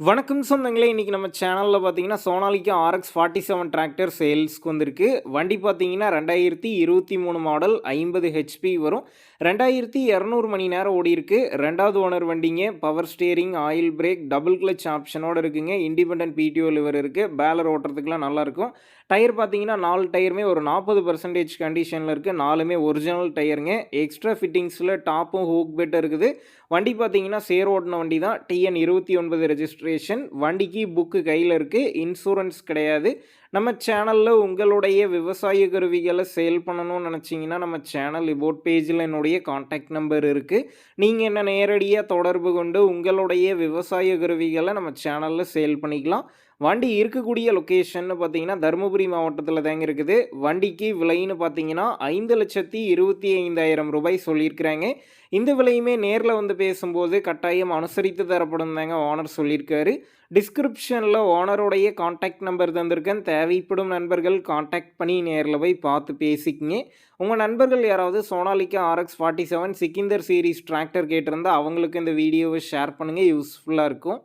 வணக்கம் சொந்தங்களே, இன்றைக்கி நம்ம சேனலில் பார்த்தீங்கன்னா சோனாலிக்கா ஆர்எக்ஸ் 47 டிராக்டர் சேல்ஸ்க்கு வந்திருக்கு. வண்டி பார்த்தீங்கன்னா 2023 மாடல் 50 ஹெச்பி வரும். 2200 மணி நேரம் ஓடிருக்கு. ரெண்டாவது ஓனர் வண்டிங்க. Power steering, oil brake, double clutch ஆப்ஷனோடு இருக்குங்க. இண்டிபெண்டன்ட் பிடிஓ லிவர் இருக்குது. பேலர் ஓட்டுறதுக்குலாம் நல்லாயிருக்கும். டயர் பார்த்தீங்கன்னா 4 டயருமே ஒரு 40% கண்டிஷனில் இருக்குது. 4மே ஒரிஜினல் டயருங்க. எக்ஸ்ட்ரா ஃபிட்டிங்ஸில் டாப்பும் ஹூக் பெட் இருக்குது. வண்டி பார்த்தீங்கன்னா சேர் ஓட்டின வண்டி தான். TN 29 registration. வண்டிக்கு புக்கு கையில் இருக்குது. இன்சூரன்ஸ் கிடையாது. நம்ம சேனலில் உங்களுடைய விவசாய கருவிகளை சேல் பண்ணணும்னு நினச்சிங்கன்னா நம்ம சேனல் இபோட் பேஜில் என்னுடைய காண்டாக்ட் நம்பர் இருக்குது. நீங்கள் என்ன நேரடியாக தொடர்பு கொண்டு உங்களுடைய விவசாய கருவிகளை நம்ம சேனலில் சேல் பண்ணிக்கலாம். வண்டி இருக்கக்கூடிய லொக்கேஷன்னு பார்த்தீங்கன்னா தருமபுரி மாவட்டத்தில் தாங்க இருக்குது. வண்டிக்கு விலைன்னு பார்த்தீங்கன்னா 5,25,000 ரூபாய் சொல்லியிருக்கிறாங்க. இந்த விலையுமே நேரில் வந்து பேசும்போது கட்டாயம் அனுசரித்து தரப்படும் தாங்க ஓனர் சொல்லியிருக்காரு. டிஸ்கிரிப்ஷனில் ஓனருடைய காண்டாக்ட் நம்பர் தந்திருக்கேன். தேவைப்படும் நண்பர்கள் காண்டாக்ட் பண்ணி நேரில் போய் பார்த்து பேசிக்கிங்க. உங்கள் நண்பர்கள் யாராவது Sonalika RX 47 Sikander series tractor கேட்டிருந்தால் அவங்களுக்கு இந்த வீடியோவை ஷேர் பண்ணுங்கள். யூஸ்ஃபுல்லாக இருக்கும்.